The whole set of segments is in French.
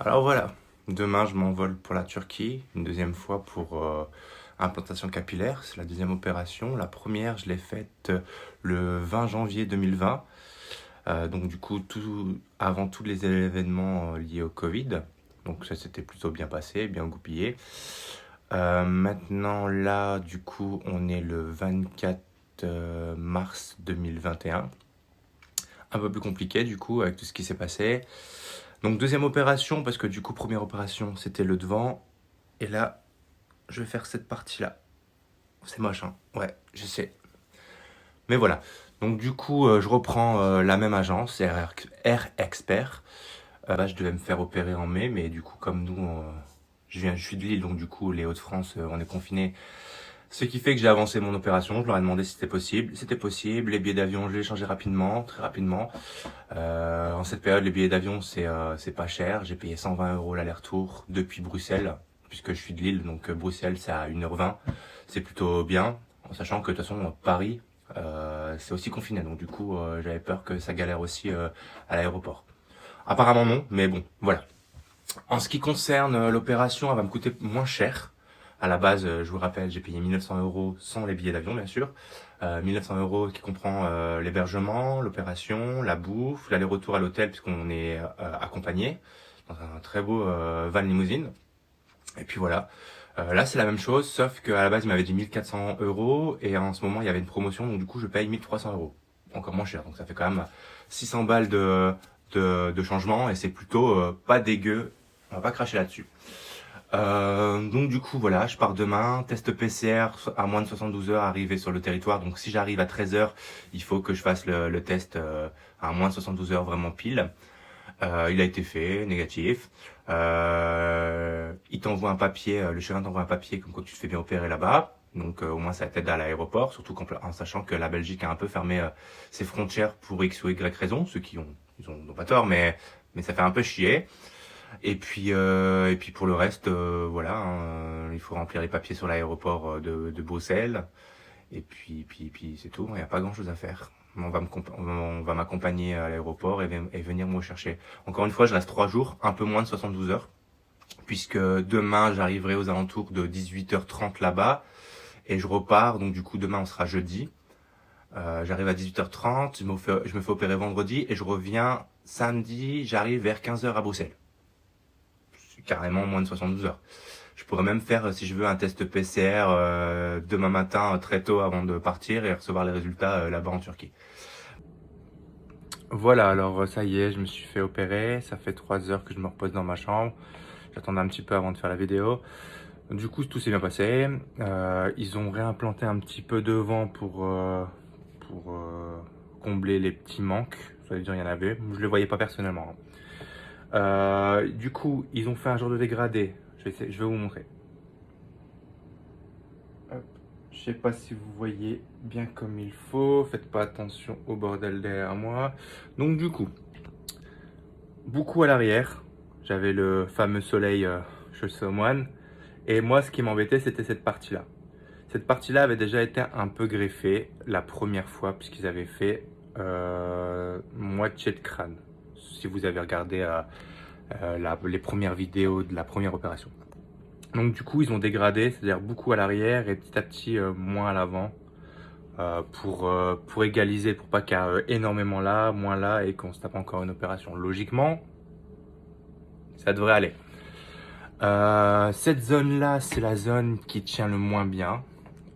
Alors voilà, demain je m'envole pour la Turquie, une deuxième fois pour implantation capillaire, c'est la deuxième opération. La première, je l'ai faite le 20 janvier 2020, donc du coup avant tous les événements liés au Covid. Donc ça s'était plutôt bien passé, bien goupillé. Maintenant là, du coup, on est le 24 mars 2021. Un peu plus compliqué du coup avec tout ce qui s'est passé. Donc deuxième opération, parce que du coup première opération c'était le devant, et là je vais faire cette partie-là. C'est moche, hein. Ouais, je sais. Mais voilà. Donc du coup je reprends la même agence, R Expert. Là je devais me faire opérer en mai, mais du coup comme nous, je suis de Lille, donc du coup les Hauts-de-France, on est confinés. Ce qui fait que j'ai avancé mon opération, je leur ai demandé si c'était possible. C'était possible, les billets d'avion je les ai changés rapidement, très rapidement. En cette période, les billets d'avion, c'est pas cher. J'ai payé 120 € l'aller-retour depuis Bruxelles, puisque je suis de Lille, donc Bruxelles, c'est à 1h20. C'est plutôt bien, en sachant que de toute façon, Paris, c'est aussi confiné. Donc du coup, j'avais peur que ça galère aussi à l'aéroport. Apparemment non, mais bon, voilà. En ce qui concerne l'opération, elle va me coûter moins cher. À la base, je vous rappelle, j'ai payé 1900 € sans les billets d'avion, bien sûr. 1900 € qui comprend l'hébergement, l'opération, la bouffe, l'aller-retour à l'hôtel, puisqu'on est accompagné dans un très beau van limousine. Et puis voilà. Là, c'est la même chose, sauf qu'à la base, il m'avait dit 1400 € et en ce moment, il y avait une promotion, donc du coup, je paye 1300 €. Encore moins cher, donc ça fait quand même 600 balles de changement et c'est plutôt pas dégueu. On va pas cracher là-dessus. Donc du coup voilà, je pars demain, test PCR à moins de 72 heures arrivé sur le territoire. Donc si j'arrive à 13 heures, il faut que je fasse le test à moins de 72 heures vraiment pile. Il a été fait, négatif. Il t'envoie un papier, le chirurgien t'envoie un papier comme quoi tu te fais bien opérer là-bas. Donc au moins ça t'aide à l'aéroport, surtout en sachant que la Belgique a un peu fermé ses frontières pour X ou Y raison, ceux qui ont pas tort, mais ça fait un peu chier. Et puis pour le reste, voilà, hein, il faut remplir les papiers sur l'aéroport de Bruxelles. Et puis c'est tout, il n'y a pas grand-chose à faire. On va m'accompagner à l'aéroport et venir me chercher. Encore une fois, je reste 3 jours, un peu moins de 72 heures, puisque demain j'arriverai aux alentours de 18h30 là-bas, et je repars, donc du coup demain on sera jeudi. J'arrive à 18h30, je me fais opérer vendredi, et je reviens samedi, j'arrive vers 15h à Bruxelles. C'est carrément moins de 72 heures. Je pourrais même faire, si je veux, un test PCR demain matin très tôt avant de partir et recevoir les résultats là-bas en Turquie. Voilà, alors ça y est, je me suis fait opérer. Ça fait 3 heures que je me repose dans ma chambre. J'attendais un petit peu avant de faire la vidéo. Du coup, tout s'est bien passé. Ils ont réimplanté un petit peu devant pour combler les petits manques. Ça veut dire il y en avait. Je ne les voyais pas personnellement. Du coup, ils ont fait un genre de dégradé. Je vais vous montrer. Hop. Je sais pas si vous voyez bien comme il faut. Faites pas attention au bordel derrière moi. Donc du coup, beaucoup à l'arrière. J'avais le fameux soleil chez le Someone. Et moi, ce qui m'embêtait, c'était cette partie-là. Cette partie-là avait déjà été un peu greffée la première fois, puisqu'ils avaient fait moitié de crâne. Si vous avez regardé les premières vidéos de la première opération. Donc du coup, ils ont dégradé, c'est-à-dire beaucoup à l'arrière et petit à petit moins à l'avant pour égaliser, pour pas qu'il y ait énormément là, moins là et qu'on se tape encore une opération. Logiquement, ça devrait aller. Cette zone-là, c'est la zone qui tient le moins bien,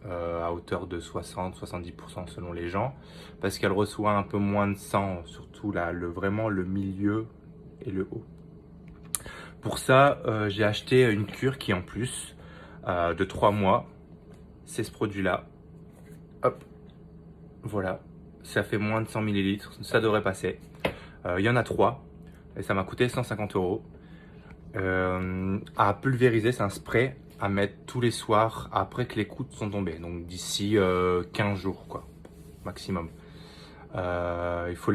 à hauteur de 60-70% selon les gens, parce qu'elle reçoit un peu moins de sang, surtout là, vraiment le milieu et le haut. Pour ça, j'ai acheté une cure qui en plus de 3 mois. C'est ce produit-là. Hop, voilà. Ça fait moins de 100 millilitres. Ça devrait passer. Il y en a 3. Et ça m'a coûté 150 €. À pulvériser, c'est un spray à mettre tous les soirs après que les coups sont tombés. Donc d'ici 15 jours, quoi, maximum. Il faut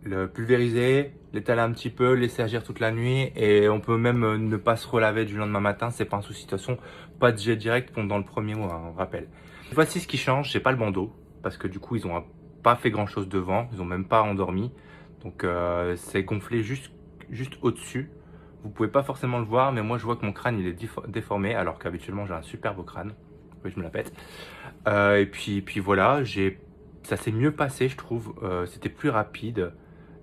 le pulvériser, l'étaler un petit peu, laisser agir toute la nuit et on peut même ne pas se relaver du lendemain matin, c'est pas un souci. De toute façon, pas de jet direct comme dans le premier mois, hein, on rappelle. Voici ce qui change, c'est pas le bandeau parce que du coup ils ont pas fait grand chose devant, ils ont même pas endormi, donc c'est gonflé juste juste au-dessus. Vous pouvez pas forcément le voir, mais moi je vois que mon crâne il est déformé, alors qu'habituellement j'ai un super beau crâne. Oui, je me la pète. Et puis voilà, ça s'est mieux passé, je trouve. C'était plus rapide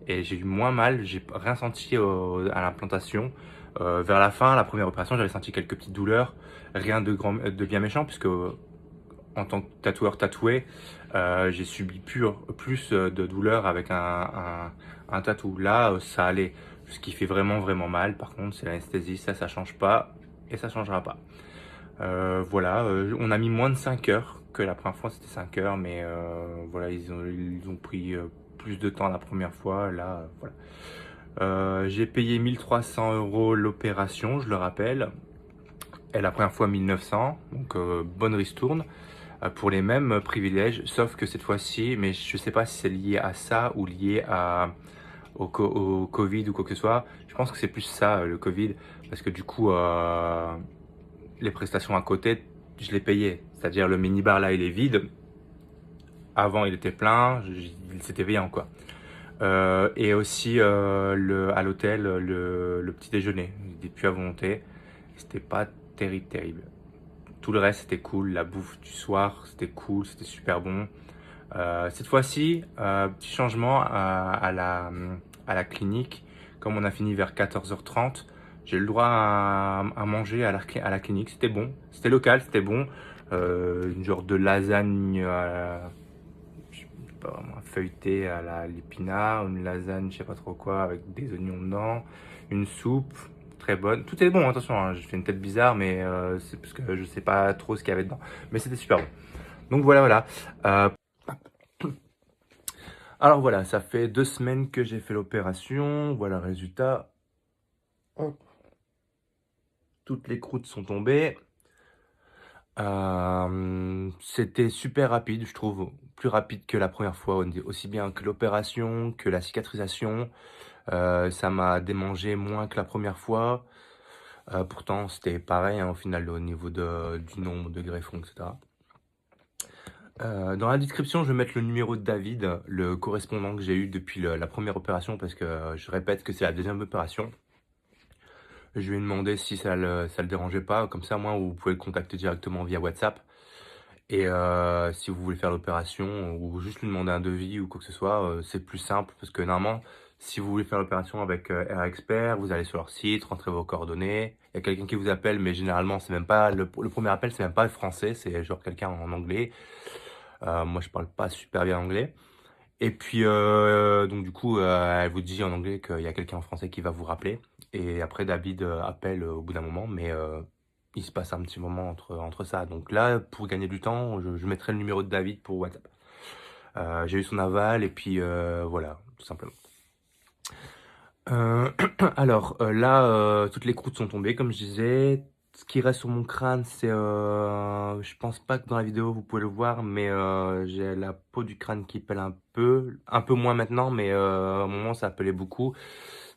et j'ai eu moins mal. J'ai rien senti à l'implantation. Vers la fin, la première opération, j'avais senti quelques petites douleurs. Rien de bien méchant, puisque en tant que tatoueur tatoué, j'ai subi plus de douleurs avec un tatou. Là, ça allait. Ce qui fait vraiment, vraiment mal, par contre, c'est l'anesthésie. Ça change pas et ça changera pas. Voilà, on a mis moins de 5 heures que la première fois, c'était 5 heures, mais voilà, ils ont pris plus de temps la première fois. Là, voilà. J'ai payé 1 300 € l'opération, je le rappelle, et la première fois 1 900, donc bonne ristourne pour les mêmes privilèges, sauf que cette fois-ci, mais je sais pas si c'est lié à ça ou lié au Covid ou quoi que ce soit. Je pense que c'est plus ça, le Covid, parce que du coup, les prestations à côté, je les payais. C'est-à-dire le minibar là, il est vide. Avant, il était plein, il s'était payant quoi. Et aussi à l'hôtel, le petit déjeuner, il était plus à volonté. C'était pas terrible. Tout le reste, c'était cool. La bouffe du soir, c'était cool, c'était super bon. Cette fois-ci, petit changement à la clinique. Comme on a fini vers 14h30, j'ai eu le droit à manger à la clinique. C'était bon, c'était local, c'était bon. Une genre de lasagne, je sais pas vraiment, feuilletée à l'épinard, une lasagne, je sais pas trop quoi, avec des oignons dedans, une soupe très bonne. Tout est bon, attention, hein, je fais une tête bizarre, mais c'est parce que je sais pas trop ce qu'il y avait dedans. Mais c'était super bon. Donc voilà. Alors voilà, ça fait 2 semaines que j'ai fait l'opération. Voilà le résultat. Hop. Toutes les croûtes sont tombées. C'était super rapide, je trouve. Plus rapide que la première fois, aussi bien que l'opération, que la cicatrisation. Ça m'a démangé moins que la première fois. Pourtant, c'était pareil hein, au final au niveau du nombre de greffons, etc. Dans la description, je vais mettre le numéro de David, le correspondant que j'ai eu depuis la première opération, parce que je répète que c'est la deuxième opération. Je lui ai demandé si ça le dérangeait pas, comme ça, moi, vous pouvez le contacter directement via WhatsApp. Et si vous voulez faire l'opération ou juste lui demander un devis ou quoi que ce soit, c'est plus simple parce que normalement, si vous voulez faire l'opération avec Air Expert, vous allez sur leur site, rentrez vos coordonnées. Il y a quelqu'un qui vous appelle, mais généralement, c'est même pas le premier appel, c'est même pas le français, c'est genre quelqu'un en anglais. Moi, je parle pas super bien anglais. Et puis, donc du coup, elle vous dit en anglais qu'il y a quelqu'un en français qui va vous rappeler. Et après, David appelle au bout d'un moment, mais il se passe un petit moment entre ça. Donc là, pour gagner du temps, je mettrai le numéro de David pour WhatsApp. J'ai eu son aval et puis voilà, tout simplement. Alors là, toutes les croûtes sont tombées, comme je disais. Ce qui reste sur mon crâne, c'est, je pense pas que dans la vidéo vous pouvez le voir, mais j'ai la peau du crâne qui pèle un peu moins maintenant, mais à un moment ça appelait beaucoup.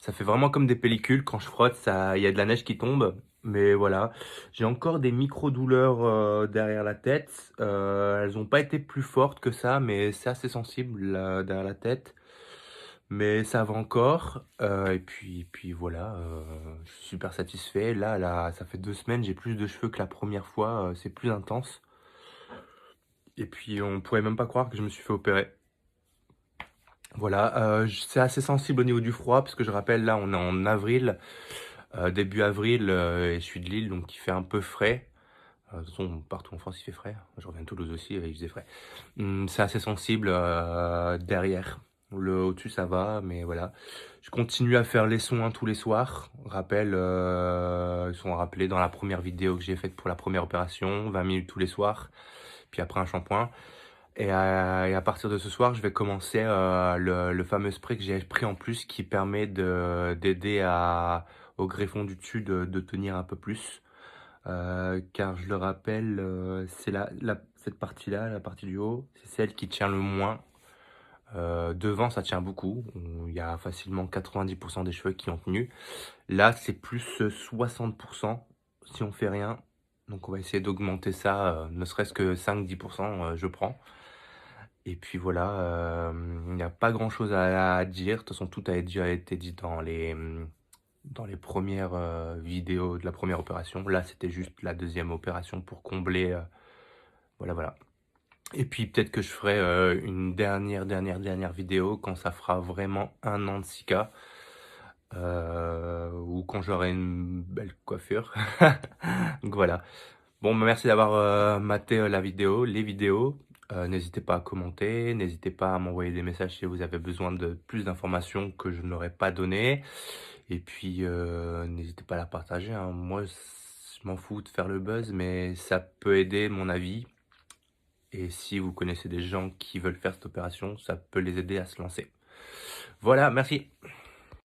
Ça fait vraiment comme des pellicules, quand je frotte, il y a de la neige qui tombe, mais voilà. J'ai encore des micro-douleurs derrière la tête. Elles n'ont pas été plus fortes que ça, mais c'est assez sensible derrière la tête. Mais ça va encore. Et puis voilà, je suis super satisfait. Là, ça fait 2 semaines, j'ai plus de cheveux que la première fois. C'est plus intense. Et puis on pourrait même pas croire que je me suis fait opérer. Voilà, c'est assez sensible au niveau du froid, parce que je rappelle, là, on est en avril, début avril, et je suis de Lille, donc il fait un peu frais. De toute façon, partout en France, il fait frais. Je reviens de Toulouse aussi, il faisait frais. C'est assez sensible derrière. Le au-dessus, ça va, mais voilà. Je continue à faire les soins tous les soirs. Rappel, ils sont rappelés dans la première vidéo que j'ai faite pour la première opération, 20 minutes tous les soirs, puis après un shampoing. Et à partir de ce soir, je vais commencer le fameux spray que j'ai pris en plus qui permet d'aider au greffon du dessus de tenir un peu plus. Car je le rappelle, c'est cette partie-là, la partie du haut, c'est celle qui tient le moins. Devant, ça tient beaucoup. Il y a facilement 90% des cheveux qui ont tenu. Là, c'est plus 60% si on fait rien. Donc on va essayer d'augmenter ça, ne serait-ce que 5-10%, je prends. Et puis voilà, il n'y a pas grand-chose à dire. De toute façon, tout a déjà été dit dans les premières vidéos de la première opération. Là, c'était juste la deuxième opération pour combler. Voilà, voilà. Et puis peut-être que je ferai une dernière vidéo quand ça fera vraiment 1 an de Sika. Ou quand j'aurai une belle coiffure. Donc voilà. Bon, bah, merci d'avoir maté la vidéo, les vidéos. N'hésitez pas à commenter, n'hésitez pas à m'envoyer des messages si vous avez besoin de plus d'informations que je n'aurais pas données. Et puis, n'hésitez pas à la partager, hein. Moi, je m'en fous de faire le buzz, mais ça peut aider mon avis. Et si vous connaissez des gens qui veulent faire cette opération, ça peut les aider à se lancer. Voilà, merci.